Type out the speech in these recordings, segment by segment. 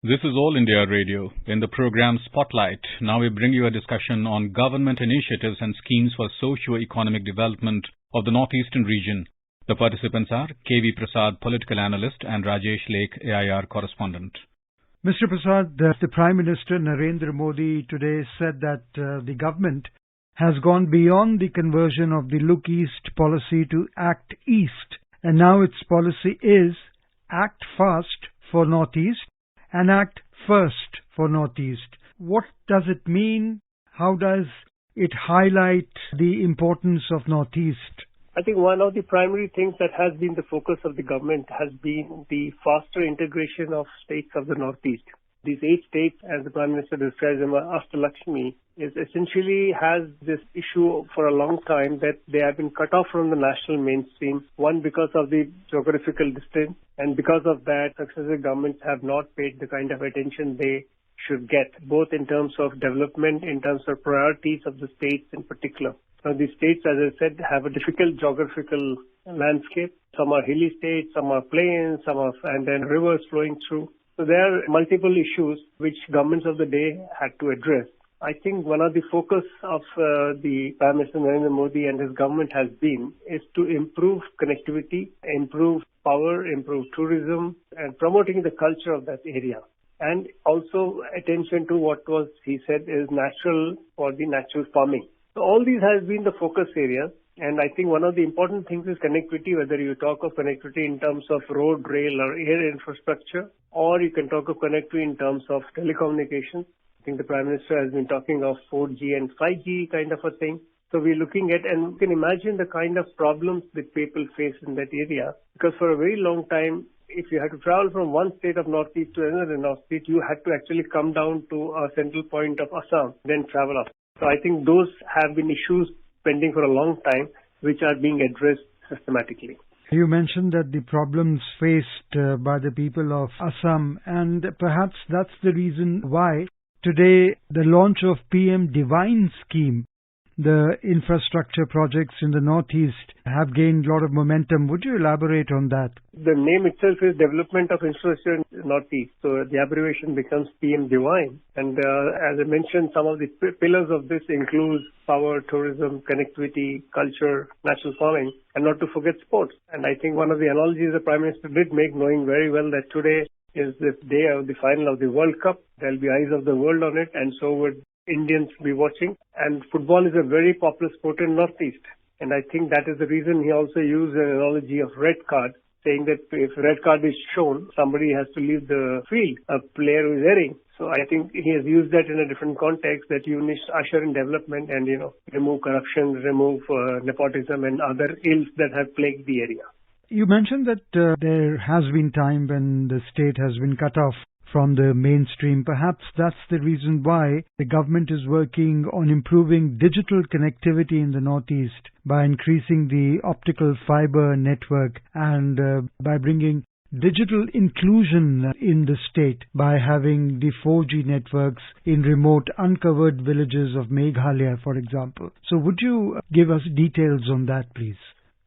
This is All India Radio. In the program Spotlight, now we bring you a discussion on government initiatives and schemes for socio-economic development of the northeastern region. The participants are K.V. Prasad, political analyst, and Rajesh Lake, AIR correspondent. Mr. Prasad, the Prime Minister Narendra Modi today said that the government has gone beyond the conversion of the Look East policy to Act East, and now its policy is Act Fast for Northeast and Act First for Northeast. What does it mean? How does it highlight the importance of Northeast? I think one of the primary things that has been the focus of the government has been the faster integration of states of the Northeast. These 8 states, as the Prime Minister describes them, Ashtalakshmi, is essentially has this issue for a long time that they have been cut off from the national mainstream. One, because of the geographical distance, and because of that, successive governments have not paid the kind of attention they should get, both in terms of development, in terms of priorities of the states in particular. Now, these states, as I said, have a difficult geographical landscape. Some are hilly states, some are plains, and then rivers flowing through. So there are multiple issues which governments of the day had to address. I think one of the focus of the Prime Minister Narendra Modi and his government has been is to improve connectivity, improve power, improve tourism, and promoting the culture of that area. And also attention to what was, he said, is natural for the natural farming. So all these has been the focus areas. And I think one of the important things is connectivity, whether you talk of connectivity in terms of road, rail, or air infrastructure, or you can talk of connectivity in terms of telecommunications. I think the Prime Minister has been talking of 4G and 5G kind of a thing. So we're looking at, and you can imagine the kind of problems that people face in that area. Because for a very long time, if you had to travel from one state of Northeast to another Northeast, you had to actually come down to a central point of Assam, then travel up. So I think those have been issues pending for a long time, which are being addressed systematically. You mentioned that the problems faced by the people of Assam, and perhaps that's the reason why today the launch of PM Divine scheme, the infrastructure projects in the Northeast have gained a lot of momentum. Would you elaborate on that? The name itself is Development of Infrastructure in the Northeast. So the abbreviation becomes PM Divine. And as I mentioned, some of the pillars of this include power, tourism, connectivity, culture, natural farming, and not to forget sports. And I think one of the analogies the Prime Minister did make, knowing very well that today is the day of the final of the World Cup. There'll be eyes of the world on it, and so would Indians be watching. And football is a very popular sport in Northeast. And I think that is the reason he also used an analogy of red card, saying that if red card is shown, somebody has to leave the field, a player who is erring. So I think he has used that in a different context, that you need to usher in development and, remove corruption, remove nepotism and other ills that have plagued the area. You mentioned that there has been time when the state has been cut off from the mainstream. Perhaps that's the reason why the government is working on improving digital connectivity in the Northeast by increasing the optical fiber network and by bringing digital inclusion in the state by having the 4G networks in remote uncovered villages of Meghalaya, for example. So would you give us details on that, please?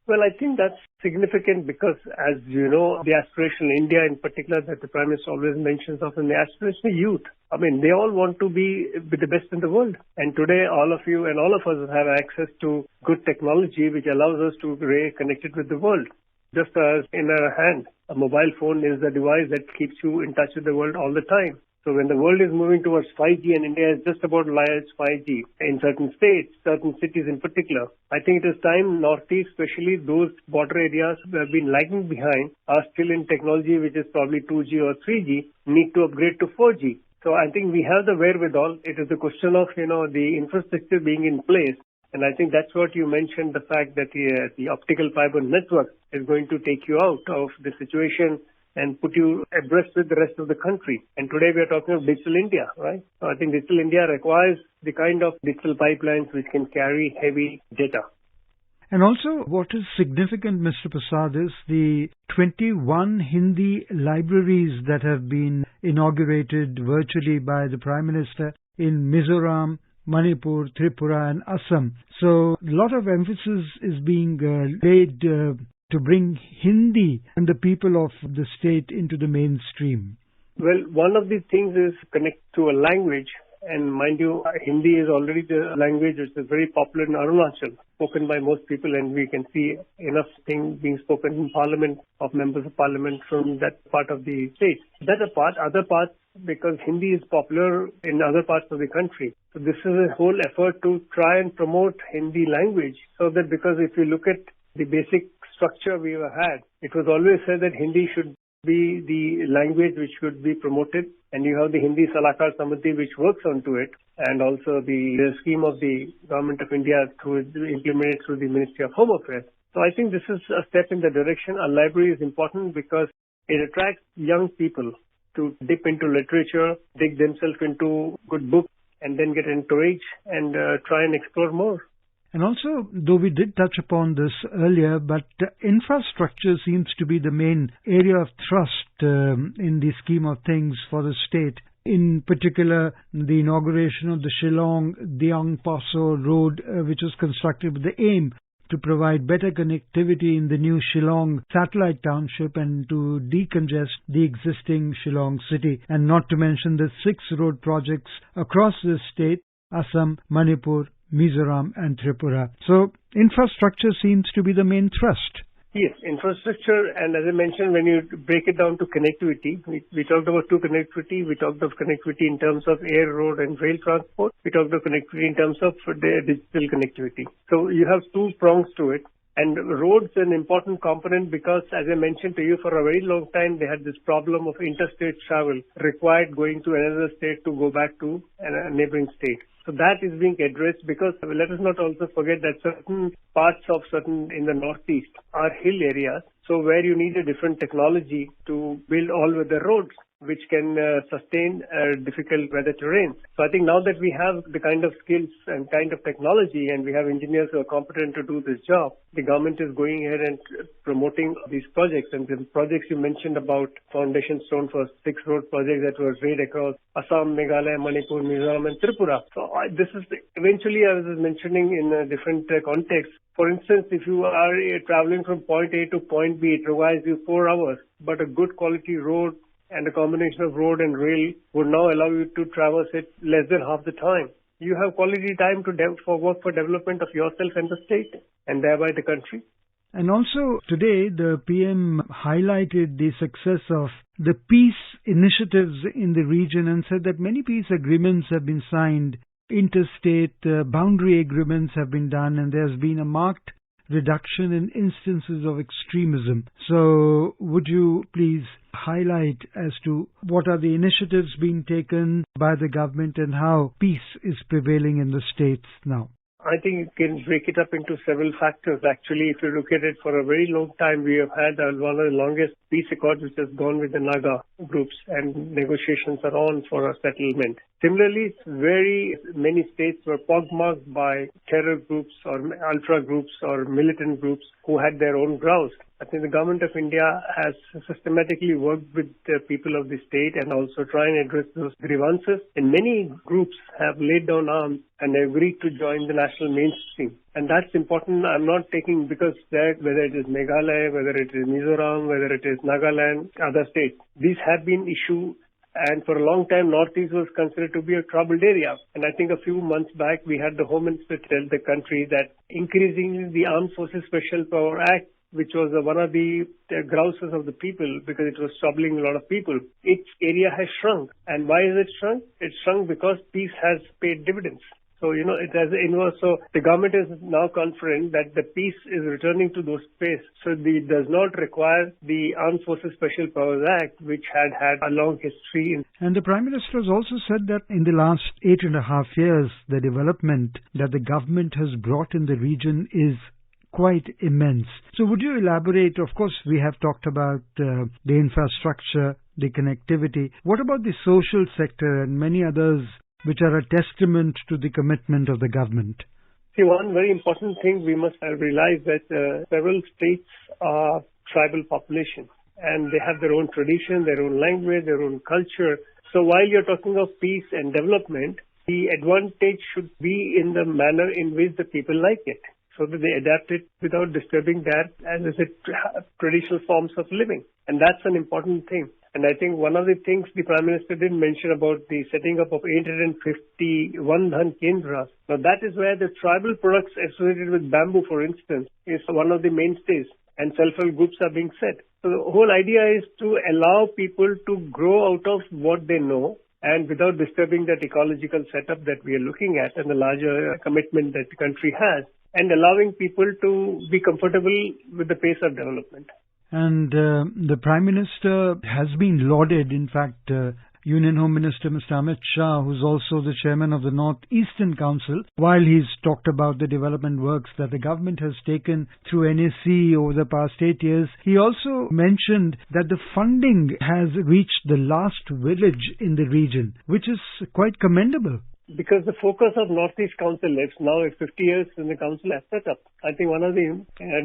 Well, I think that's significant because, as you know, the aspirational India in particular that the Prime Minister always mentions of, and the aspirational youth. I mean, they all want to be the best in the world. And today, all of you and all of us have access to good technology which allows us to be connected with the world. Just as in our hand, a mobile phone is a device that keeps you in touch with the world all the time. So when the world is moving towards 5G and India is just about launch 5G in certain states, certain cities in particular, I think it is time Northeast, especially those border areas who have been lagging behind, are still in technology which is probably 2G or 3G, need to upgrade to 4G. So I think we have the wherewithal. It is a question of, the infrastructure being in place. And I think that's what you mentioned, the fact that the optical fiber network is going to take you out of the situation and put you abreast with the rest of the country. And today we are talking of Digital India, right? So I think Digital India requires the kind of digital pipelines which can carry heavy data. And also what is significant, Mr. Prasad, is the 21 Hindi libraries that have been inaugurated virtually by the Prime Minister in Mizoram, Manipur, Tripura and Assam. So a lot of emphasis is being laid to bring Hindi and the people of the state into the mainstream. Well, one of the things is connect to a language. And mind you, Hindi is already the language which is very popular in Arunachal, spoken by most people, and we can see enough things being spoken in Parliament of members of Parliament from that part of the state. That apart, other parts, because Hindi is popular in other parts of the country. So this is a whole effort to try and promote Hindi language, so that because if you look at the basic structure we have had, it was always said that Hindi should be the language which should be promoted, and you have the Hindi Salakar Samiti which works onto it, and also the scheme of the Government of India implemented through the Ministry of Home Affairs. So I think this is a step in the direction. A library is important because it attracts young people to dip into literature, dig themselves into good books, and then get encouraged and try and explore more. And also, though we did touch upon this earlier, but infrastructure seems to be the main area of thrust in the scheme of things for the state. In particular, the inauguration of the Shillong-Diang Paso road, which was constructed with the aim to provide better connectivity in the new Shillong satellite township and to decongest the existing Shillong city, and not to mention the 6 road projects across the state, Assam, Manipur, Mizoram and Tripura. So infrastructure seems to be the main thrust. Yes, infrastructure, and as I mentioned, when you break it down to connectivity, we talked about two connectivity. We talked of connectivity in terms of air, road and rail transport. We talked of connectivity in terms of digital connectivity. So you have two prongs to it. And roads an important component because, as I mentioned to you, for a very long time, they had this problem of interstate travel required going to another state to go back to a neighboring state. So that is being addressed because let us not also forget that certain parts of in the northeast are hill areas. So where you need a different technology to build all-weather roads, which can sustain difficult weather terrain. So I think now that we have the kind of skills and kind of technology and we have engineers who are competent to do this job, the government is going ahead and promoting these projects. And the projects you mentioned about foundation stone for 6 road projects that were laid across Assam, Meghalaya, Manipur, Mizoram and Tripura. So this is eventually, I was mentioning in a different context. For instance, if you are traveling from point A to point B, it requires you 4 hours, but a good quality road and a combination of road and rail would now allow you to traverse it less than half the time. You have quality time to work for development of yourself and the state and thereby the country. And also today the PM highlighted the success of the peace initiatives in the region and said that many peace agreements have been signed, interstate boundary agreements have been done, and there's been a marked reduction in instances of extremism. So would you please highlight as to what are the initiatives being taken by the government and how peace is prevailing in the states now? I think you can break it up into several factors. Actually, if you look at it, for a very long time, we have had one of the longest peace accords which has gone with the Naga groups, and negotiations are on for a settlement. Similarly, very many states were pockmarked by terror groups or ultra groups or militant groups who had their own grounds. I think the government of India has systematically worked with the people of the state and also try and address those grievances. And many groups have laid down arms and agreed to join the national mainstream. And that's important. I'm not taking because that whether it is Meghalaya, whether it is Mizoram, whether it is Nagaland, other states, these have been issues. And for a long time, Northeast was considered to be a troubled area. And I think a few months back, we had the Home Minister tell the country that increasing the Armed Forces Special Power Act, which was one of the grouses of the people because it was troubling a lot of people, its area has shrunk. And why is it shrunk? It's shrunk because peace has paid dividends. So, it has inverse. So the government is now confident that the peace is returning to those space. So it does not require the Armed Forces Special Powers Act, which had a long history. And the Prime Minister has also said that in the last 8.5 years, the development that the government has brought in the region is quite immense. So would you elaborate? Of course, we have talked about the infrastructure, the connectivity. What about the social sector and many others which are a testament to the commitment of the government? See, one very important thing we must realize that several states are tribal populations and they have their own tradition, their own language, their own culture. So while you're talking of peace and development, the advantage should be in the manner in which the people like it, so that they adapt it without disturbing that, as I said, traditional forms of living. And that's an important thing. And I think one of the things the Prime Minister did mention about the setting up of 850 Dhan Kendras. Now that is where the tribal products associated with bamboo, for instance, is one of the mainstays, and self-help groups are being set. So the whole idea is to allow people to grow out of what they know and without disturbing that ecological setup that we are looking at and the larger commitment that the country has, and allowing people to be comfortable with the pace of development. And the Prime Minister has been lauded. In fact, Union Home Minister Mr. Amit Shah, who's also the chairman of the North Eastern Council, while he's talked about the development works that the government has taken through NAC over the past 8 years, he also mentioned that the funding has reached the last village in the region, which is quite commendable. Because the focus of Northeast Council is now 50 years in the council has set up. I think one of the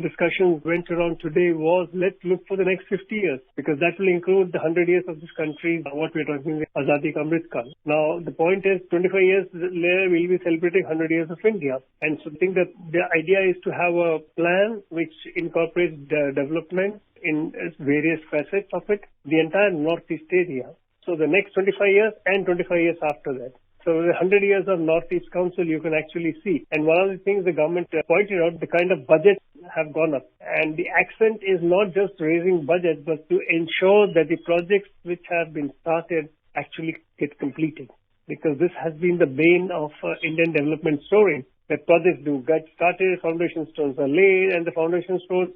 discussions went around today was let's look for the next 50 years, because that will include the 100 years of this country, what we're talking about, Azadi Ka Amrit Kaal. Now, the point is 25 years later we'll be celebrating 100 years of India. And so I think that the idea is to have a plan which incorporates development in various facets of it, the entire Northeast area. So the next 25 years and 25 years after that. So the 100 years of Northeast Council you can actually see. And one of the things the government pointed out, the kind of budgets have gone up. And the accent is not just raising budget, but to ensure that the projects which have been started actually get completed. Because this has been the bane of Indian development story. That projects do get started, foundation stones are laid, and the foundation stones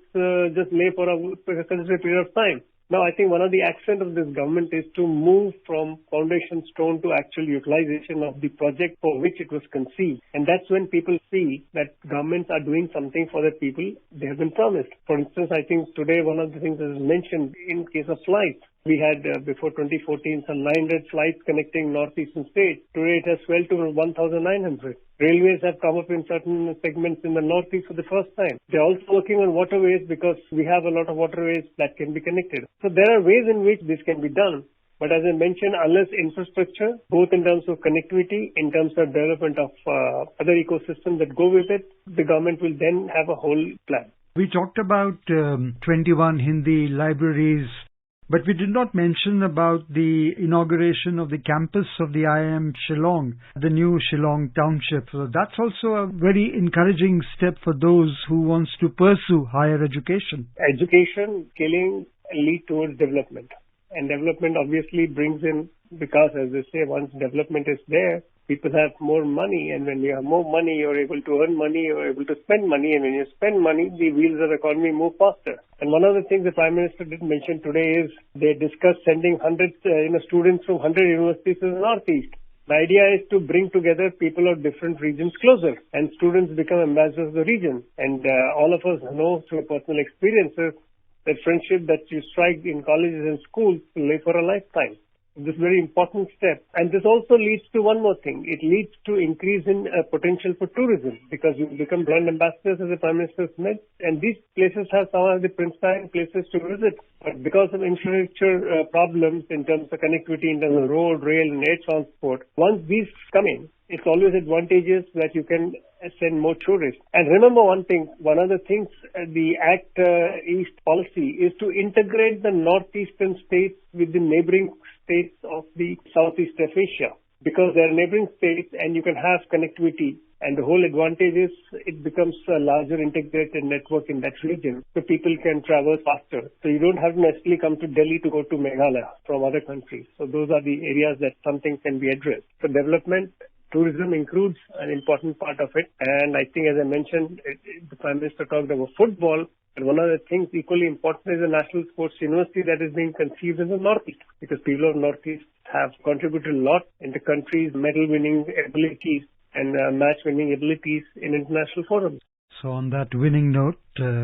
just lay for a considerable period of time. Now, I think one of the accent of this government is to move from foundation stone to actual utilization of the project for which it was conceived. And that's when people see that governments are doing something for the people they have been promised. For instance, I think today one of the things that is mentioned in case of flights, we had before 2014 some 900 flights connecting northeastern states. Today it has swelled to 1,900. Railways have come up in certain segments in the northeast for the first time. They're also working on waterways because we have a lot of waterways that can be connected. So there are ways in which this can be done. But as I mentioned, unless infrastructure, both in terms of connectivity, in terms of development of other ecosystems that go with it, the government will then have a whole plan. We talked about 21 Hindi libraries, but we did not mention about the inauguration of the campus of the IIM Shillong, the new Shillong township. So that's also a very encouraging step for those who wants to pursue higher education. Education, scaling lead towards development. And development obviously brings in, because as they say, once development is there, people have more money, and when you have more money, you're able to earn money, you're able to spend money, and when you spend money, the wheels of the economy move faster. And one of the things the Prime Minister did mention today is they discussed sending students from 100 universities to the Northeast. The idea is to bring together people of different regions closer, and students become ambassadors of the region. And all of us know through personal experiences that friendship that you strike in colleges and schools will live for a lifetime. This is a very important step. And this also leads to one more thing. It leads to increase in potential for tourism, because you become brand ambassadors, as the Prime Minister said, and these places have some of the pristine places to visit. But because of infrastructure problems in terms of connectivity, in terms of road, rail, and air transport, once these come in, it's always advantageous that you can send more tourists. And remember one thing, one of the things the Act East policy is to integrate the northeastern states with the neighboring states of the southeast of Asia, because they are neighboring states and you can have connectivity. And the whole advantage is it becomes a larger integrated network in that region, so people can travel faster. So you don't have to necessarily come to Delhi to go to Meghalaya from other countries. So those are the areas that something can be addressed. So development, tourism includes an important part of it. And I think, as I mentioned, the Prime Minister talked about football. And one of the things equally important is the National Sports University that is being conceived in the Northeast, because people of Northeast have contributed a lot in the country's medal-winning abilities and match-winning abilities in international forums. So on that winning note,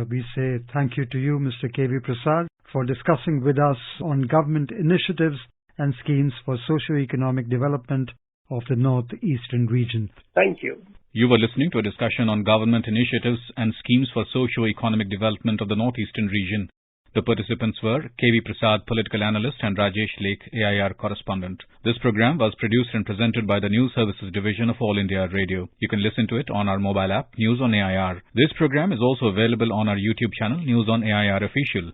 we say thank you to you, Mr. K.V. Prasad, for discussing with us on government initiatives and schemes for socio-economic development of the northeastern region. Thank you. You were listening to a discussion on government initiatives and schemes for socio-economic development of the northeastern region. The participants were K.V. Prasad, political analyst, and Rajesh Lake, AIR correspondent. This program was produced and presented by the News Services Division of All India Radio. You can listen to it on our mobile app, News on AIR. This program is also available on our YouTube channel, News on AIR Official.